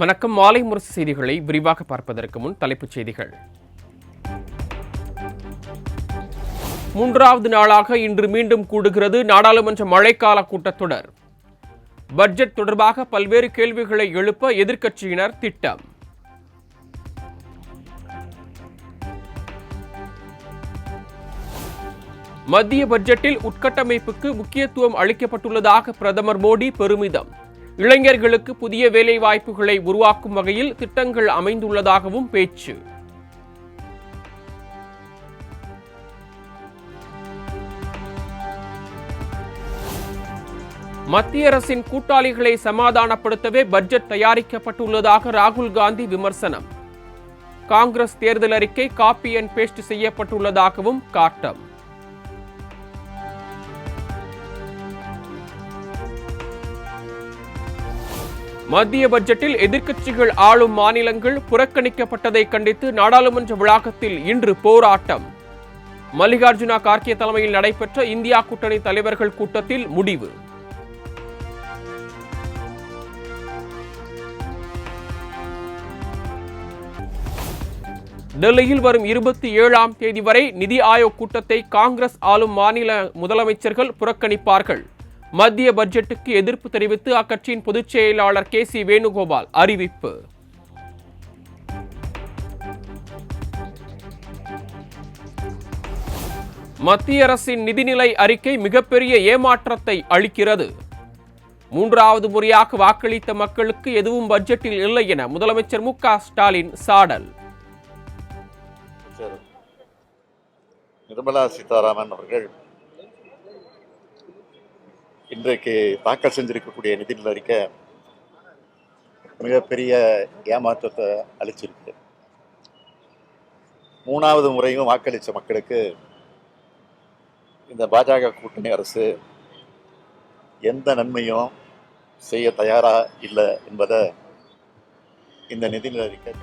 வணக்கம். மாலை முரசு செய்திகளை விரிவாக பார்ப்பதற்கு முன் தலைப்புச் செய்திகள். மூன்றாவது நாளாக இன்று மீண்டும் கூடுகிறது நாடாளுமன்ற மழைக்கால கூட்டத்தொடர். பட்ஜெட் தொடர்பாக பல்வேறு கேள்விகளை எழுப்ப எதிர்க்கட்சியினர் திட்டம். மத்திய பட்ஜெட்டில் உட்கட்டமைப்புக்கு முக்கியத்துவம் அளிக்கப்பட்டுள்ளதாக பிரதமர் மோடி பெருமிதம். இளைஞர்களுக்கு புதிய வேலை வாய்ப்புகளை உருவாக்கும் வகையில் திட்டங்கள் அமைந்துள்ளதாகவும் பேச்சு. மத்திய அரசின் கூட்டாளிகளை சமாதானப்படுத்தவே பட்ஜெட் தயாரிக்கப்பட்டுள்ளதாக ராகுல் காந்தி விமர்சனம். காங்கிரஸ் தேர்தல் அறிக்கை காப்பி அண்ட் பேஸ்ட் செய்யப்பட்டுள்ளதாகவும் காட்டம். மத்திய பட்ஜெட்டில் எதிர்க்கட்சிகள் ஆளும் மாநிலங்கள் புறக்கணிக்கப்பட்டதை கண்டித்து நாடாளுமன்ற வளாகத்தில் இன்று போராட்டம். மல்லிகார்ஜுனா கார்கே தலைமையில் நடைபெற்ற இந்தியா கூட்டணி தலைவர்கள் கூட்டத்தில் முடிவு. டெல்லியில் வரும் 27ஆம் தேதி வரை நிதி ஆயோக் கூட்டத்தை காங்கிரஸ் ஆளும் மாநில முதலமைச்சர்கள் புறக்கணிப்பார்கள். மத்திய பட்ஜெட்டுக்கு எதிர்ப்பு தெரிவித்து அக்கட்சியின் பொதுச் செயலாளர் KC வேணுகோபால் அறிவிப்பு. மத்திய அரசின் நிதிநிலை அறிக்கை மிகப்பெரிய ஏமாற்றத்தை அளிக்கிறது. மூன்றாவது முறையாக வாக்களித்த மக்களுக்கு எதுவும் பட்ஜெட்டில் இல்லை என முதலமைச்சர் MK ஸ்டாலின் சாடல். நிர்மலா சீதாராமன் அவர்கள் இன்றைக்கு தாக்கல் செஞ்சிருக்கக்கூடிய நிதிநிலை அறிக்கை மிகப்பெரிய ஏமாற்றத்தை அளிச்சிருக்கு. மூணாவது முறையும் வாக்களித்த மக்களுக்கு இந்த பாஜக கூட்டணி அரசு எந்த நன்மையும் செய்ய தயாரா இல்லை என்பதை இந்த நிதிநிலை அறிக்கை.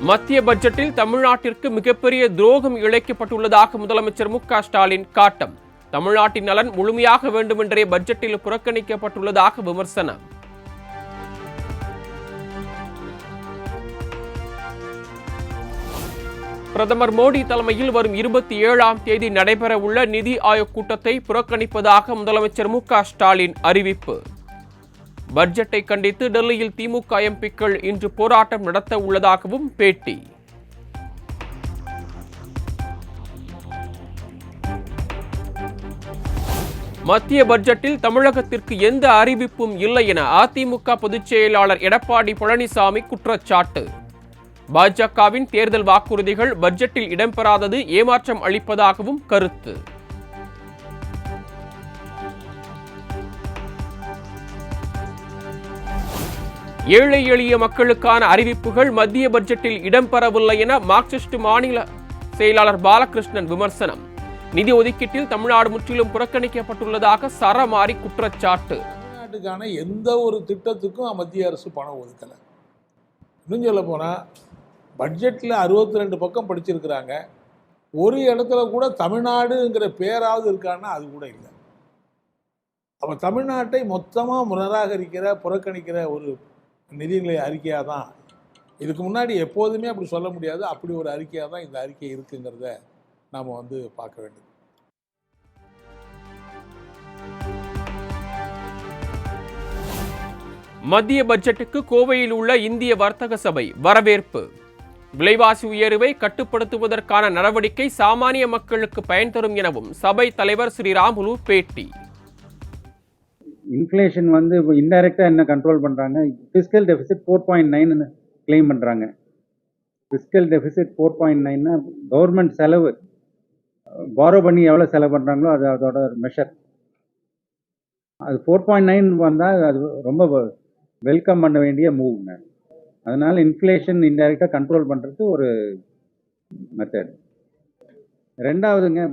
மத்திய பட்ஜெட்டில் தமிழ்நாட்டிற்கு மிகப்பெரிய துரோகம் இழைக்கப்பட்டுள்ளதாக முதலமைச்சர் MK ஸ்டாலின் காட்டம். தமிழ்நாட்டின் நலன் முழுமையாக வேண்டுமென்றே பட்ஜெட்டில் புறக்கணிக்கப்பட்டுள்ளதாக விமர்சனம். பிரதமர் மோடி தலைமையில் வரும் 27ஆம் தேதி நடைபெறவுள்ள நிதி ஆயோக் கூட்டத்தை புறக்கணிப்பதாக முதலமைச்சர் MK ஸ்டாலின் அறிவிப்பு. பட்ஜெட்டை கண்டித்து டெல்லியில் திமுக எம்பிக்கள் இன்று போராட்டம் நடத்த உள்ளதாகவும் பேட்டி. மத்திய பட்ஜெட்டில் தமிழகத்திற்கு எந்த அறிவிப்பும் இல்லை என அதிமுக பொதுச் செயலாளர் எடப்பாடி பழனிசாமி குற்றச்சாட்டு. பாஜகவின் தேர்தல் வாக்குறுதிகள் பட்ஜெட்டில் இடம்பெறாதது ஏமாற்றம் அளிப்பதாகவும் கருத்து. ஏழை எளிய மக்களுக்கான அறிவிப்புகள் மத்திய பட்ஜெட்டில் இடம்பெறவில்லை என மார்க்சிஸ்ட் மாநில செயலாளர் பாலகிருஷ்ணன் விமர்சனம். நிதி ஒதுக்கீட்டில் தமிழ்நாடு முற்றிலும் புறக்கணிக்கப்பட்டுள்ளதாக சரமாரி குற்றச்சாட்டு. தமிழ்நாட்டுக்கான எந்த ஒரு திட்டத்துக்கும் மத்திய அரசு பணம் ஒதுக்கலை. இன்னும் சொல்ல போனால் பட்ஜெட்டில் 62 பக்கம் படிச்சிருக்கிறாங்க. ஒரு இடத்துல கூட தமிழ்நாடுங்கிற பேராவது இருக்கான்னா அது கூட இல்லை. அப்போ தமிழ்நாட்டை மொத்தமாக நிராகரிக்கிற புறக்கணிக்கிற ஒரு நிதிநிலை அறிக்கையாக தான் இதுக்கு முன்னாடி எப்போதுமே அப்படி சொல்ல முடியாது. அப்படி ஒரு அறிக்கையாக தான் இந்த அறிக்கை இருக்குங்கிறத நாம் பார்க்க வேண்டும். மத்திய பட்ஜெட்டுக்கு கோவையில் உள்ள இந்திய வர்த்தக சபை வரவேற்பு. விலைவாசி உயர்வை கட்டுப்படுத்துவதற்கான நடவடிக்கை சாமானிய மக்களுக்கு பயன் தரும் எனவும் சபை தலைவர் ஸ்ரீ ராமுலு பேட்டி. இன்ஃப்ளேஷன் இன்டைரக்டாக என்ன கண்ட்ரோல் பண்ணுறாங்க. ஃபிஸ்கல் டெபிசிட் 4.9 கிளைம் பண்ணுறாங்க. ஃபிஸ்கல் டெபிசிட் 4.9 கவர்மெண்ட் செலவு பாரோ பண்ணி எவ்வளோ செலவு பண்ணுறாங்களோ அது அதோட மெஷர். அது 4.9 வந்தால் அது ரொம்ப வெல்கம் பண்ண வேண்டிய மூவ்ங்க. அதனால் இன்ஃப்ளேஷன் இன்டைரக்டாக கண்ட்ரோல் பண்ணுறது ஒரு மெத்தட். ரெண்டாவதுங்க,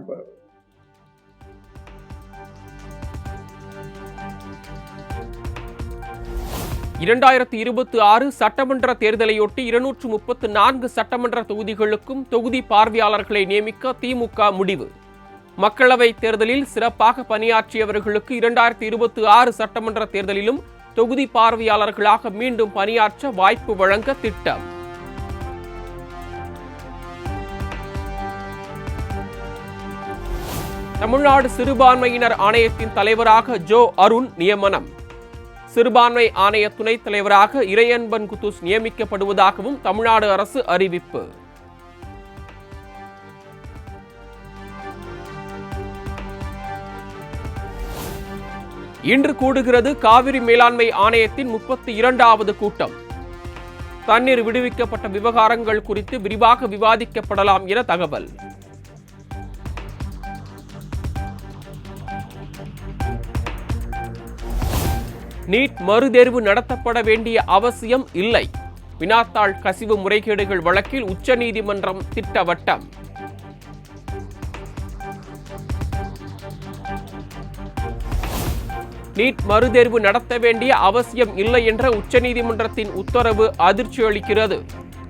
2026 சட்டமன்ற தேர்தலையொட்டி 234 சட்டமன்ற தொகுதிகளுக்கும் தொகுதி பார்வையாளர்களை நியமிக்க திமுக முடிவு. மக்களவை தேர்தலில் சிறப்பாக பணியாற்றியவர்களுக்கு 2026 சட்டமன்ற தேர்தலிலும் தொகுதி பார்வையாளர்களாக மீண்டும் பணியாற்ற வாய்ப்பு வழங்க திட்டம். தமிழ்நாடு சிறுபான்மையினர் ஆணையத்தின் தலைவராக ஜோ அருண் நியமனம். சிறுபான்மை ஆணைய துணைத் தலைவராக இறையன்பன் குத்துஸ் நியமிக்கப்படுவதாகவும் தமிழ்நாடு அரசு அறிவிப்பு. இன்று கூடுகிறது காவிரி மேலாண்மை ஆணையத்தின் 32வது கூட்டம். தண்ணீர் விடுவிக்கப்பட்ட விவகாரங்கள் குறித்து விரிவாக விவாதிக்கப்படலாம் என தகவல். நீட் மறுதேர்வு நடத்தப்பட வேண்டிய அவசியம் இல்லை. வினாத்தாள் கசிவு முறைகேடுகள் வழக்கில் உச்சநீதிமன்றம் திட்டவட்டம். நீட் மறுதேர்வு நடத்த வேண்டிய அவசியம் இல்லை என்ற உச்சநீதிமன்றத்தின் உத்தரவு அதிர்ச்சி அளிக்கிறது.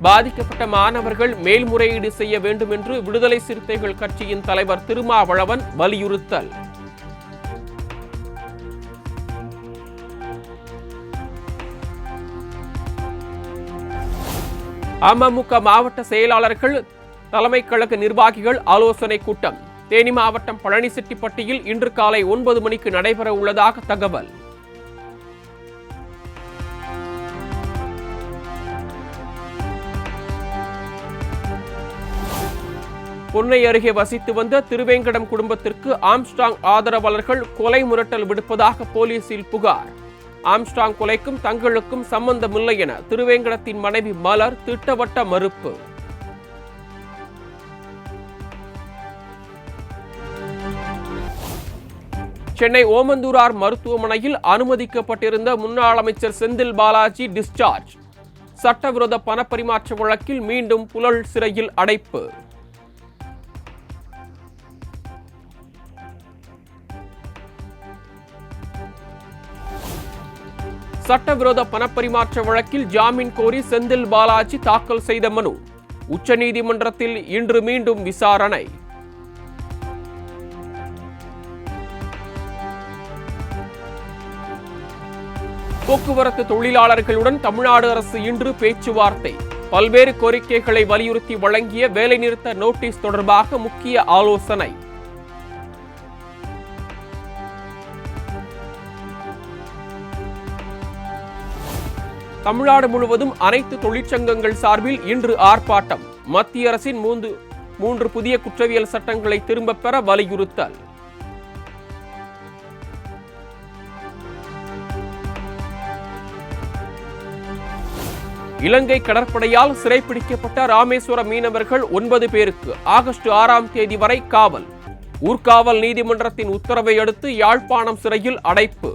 பாதிக்கப்பட்ட மாணவர்கள் மேல்முறையீடு செய்ய வேண்டும் என்று விடுதலை சிறுத்தைகள் கட்சியின் தலைவர் திருமாவளவன் வலியுறுத்தல். அமமுக மாவட்ட செயலாளர்கள் தலைமை கழக நிர்வாகிகள் ஆலோசனை கூட்டம். தேனி மாவட்டம் பழனிசெட்டிப்பட்டியில் இன்று காலை 9 மணிக்கு நடைபெற உள்ளதாக தகவல். பொன்னை அருகே வசித்து வந்த திருவேங்கடம் குடும்பத்திற்கு ஆம்ஸ்ட்ராங் ஆதரவாளர்கள் கொலை மிரட்டல் விடுப்பதாக போலீசில் புகார். ஆம்ஸ்ட்ராங் கொலைக்கும் தங்களுக்கும் சம்பந்தமில்லை என திருவேங்கடத்தின் மனைவி மலர் திட்டவட்ட மறுப்பு. சென்னை ஓமந்தூரார் மருத்துவமனையில் அனுமதிக்கப்பட்டிருந்த முன்னாள் அமைச்சர் செந்தில் பாலாஜி டிஸ்சார்ஜ். சட்டவிரோத பணப்பரிமாற்ற வழக்கில் மீண்டும் புழல் சிறையில் அடைப்பு. சட்டவிரோத பணப்பரிமாற்ற வழக்கில் ஜாமீன் கோரி செந்தில் பாலாஜி தாக்கல் செய்த மனு உச்சநீதிமன்றத்தில் இன்று மீண்டும் விசாரணை. போக்குவரத்து தொழிலாளர்களுடன் தமிழ்நாடு அரசு இன்று பேச்சுவார்த்தை. பல்வேறு கோரிக்கைகளை வலியுறுத்தி வழங்கிய வேலைநிறுத்த நோட்டீஸ் தொடர்பாக முக்கிய ஆலோசனை. தமிழ்நாடு முழுவதும் அனைத்து தொழிற்சங்கங்கள் சார்பில் இன்று ஆர்ப்பாட்டம். மத்திய அரசின் மூன்று புதிய குற்றவியல் சட்டங்களை திரும்பப் பெற வலியுறுத்தல். இலங்கை கடற்படையால் சிறைப்பிடிக்கப்பட்ட ராமேஸ்வரம் மீனவர்கள் 9 பேருக்கு ஆகஸ்ட் 6ஆம் தேதி வரை காவல். ஊர்காவல் நீதிமன்றத்தின் உத்தரவை அடுத்து யாழ்ப்பாணம் சிறையில் அடைப்பு.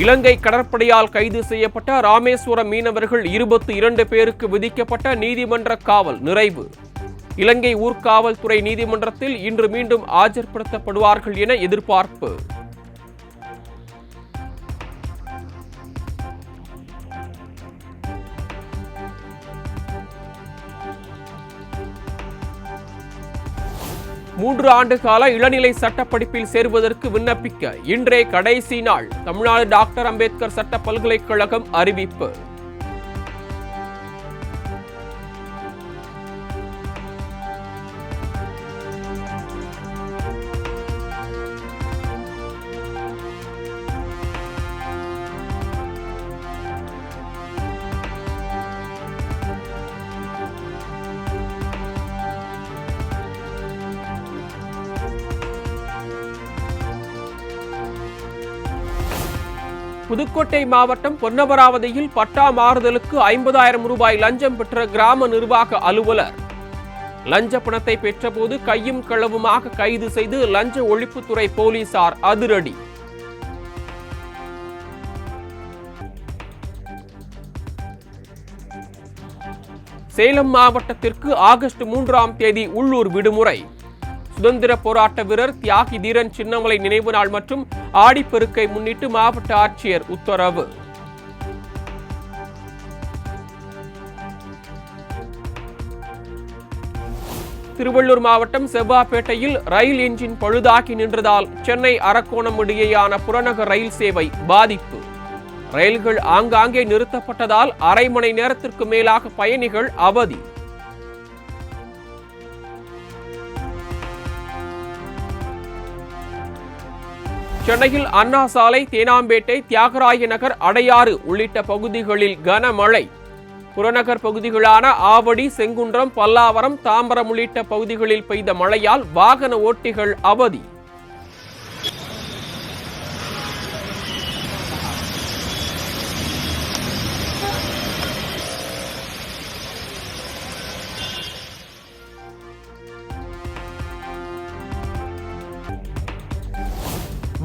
இலங்கை கடற்படையால் கைது செய்யப்பட்ட ராமேஸ்வரம் மீனவர்கள் 22 பேருக்கு விதிக்கப்பட்ட நீதிமன்ற காவல் நிறைவு. இலங்கை ஊர்காவல்துறை நீதிமன்றத்தில் இன்று மீண்டும் ஆஜர்படுத்தப்படுவார்கள் என எதிர்பார்ப்பு. மூன்று ஆண்டு கால இளநிலை சட்டப்படிப்பில் சேர்வதற்கு விண்ணப்பிக்க இன்றே கடைசி நாள். தமிழ்நாடு டாக்டர் அம்பேத்கர் சட்ட பல்கலைக்கழகம் அறிவிப்பு. புதுக்கோட்டை மாவட்டம் பொன்னமராவதியில் பட்டா மாறுதலுக்கு 50,000 ரூபாய் லஞ்சம் பெற்ற கிராம நிர்வாக அலுவலர். லஞ்ச பணத்தை பெற்றபோது கையும் களவுமாக கைது செய்து லஞ்ச ஒழிப்புத்துறை போலீசார் அதிரடி. சேலம் மாவட்டத்திற்கு ஆகஸ்ட் 3ஆம் தேதி உள்ளூர் விடுமுறை. சுதந்திர போராட்ட வீரர் தியாகி தீரன் சின்னமலை நினைவு நாள் மற்றும் ஆடிப்பெருக்கை முன்னிட்டு மாவட்ட ஆட்சியர் உத்தரவு. திருவள்ளூர் மாவட்டம் செவ்வாப்பேட்டையில் ரயில் என்ஜின் பழுதாகி நின்றதால் சென்னை அரக்கோணம் இடையேயான புறநகர் ரயில் சேவை பாதிப்பு. ரயில்கள் ஆங்காங்கே நிறுத்தப்பட்டதால் அரை மணி நேரத்திற்கு மேலாக பயணிகள் அவதி. சென்னையில் அண்ணா சாலை, தேனாம்பேட்டை, தியாகராய நகர், அடையாறு உள்ளிட்ட பகுதிகளில் கனமழை. புறநகர் பகுதிகளான ஆவடி, செங்குன்றம், பல்லாவரம், தாம்பரம் உள்ளிட்ட பகுதிகளில் பெய்த மழையால் வாகன ஓட்டிகள் அவதி.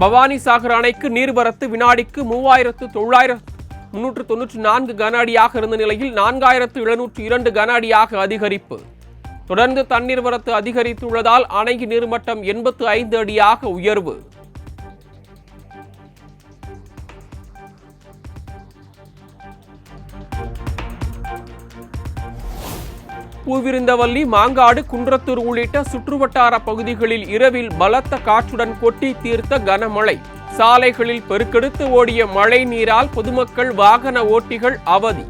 பவானி சாகர் அணைக்கு நீர்வரத்து வினாடிக்கு 3,394 கன அடியாக இருந்த நிலையில் 4,702 கன அடியாக அதிகரிப்பு. தொடர்ந்து தண்ணீர் வரத்து அதிகரித்துள்ளதால் அணையின் நீர்மட்டம் 85 அடியாக உயர்வு. பூவிருந்தவல்லி, மாங்காடு, குன்றத்தூர் உள்ளிட்ட சுற்றுவட்டார பகுதிகளில் இரவில் பலத்த காற்றுடன் கொட்டி தீர்த்த கனமழை. சாலைகளில் பெருக்கெடுத்து ஓடிய மழை நீரால் பொதுமக்கள், வாகன ஓட்டிகள் அவதி.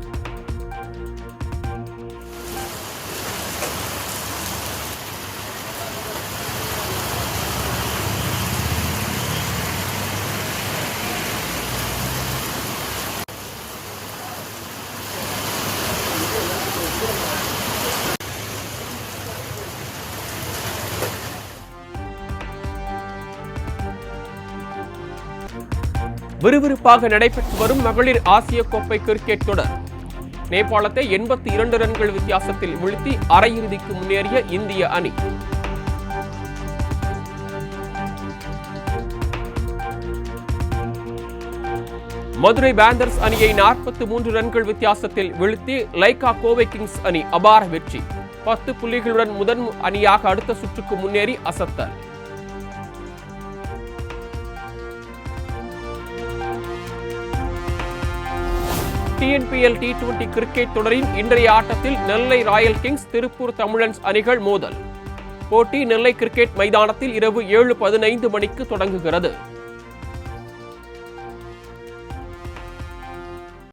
விறுவிறுப்பாக நடைபெற்று வரும் மகளிர் ஆசிய கோப்பை கிரிக்கெட் தொடர். நேபாளத்தை 82 ரன்கள் வித்தியாசத்தில் வீழ்த்தி அரையிறுதிக்கு முன்னேறிய இந்திய அணி. மதுரை பேந்தர்ஸ் அணியை 43 ரன்கள் வித்தியாசத்தில் வீழ்த்தி லைகா கோவை கிங்ஸ் அணி அபார வெற்றி. 10 புள்ளிகளுடன் முதன் அணியாக அடுத்த சுற்றுக்கு முன்னேறி அசத்தல். TNPL T20 கிரிக்கெட் தொடரின் இன்றைய ஆட்டத்தில் நெல்லை ராயல் கிங்ஸ், திருப்பூர் தமிழன்ஸ் அணிகள் மோதல். போட்டி நெல்லை கிரிக்கெட் மைதானத்தில் இரவு 7:15 மணிக்கு தொடங்குகிறது.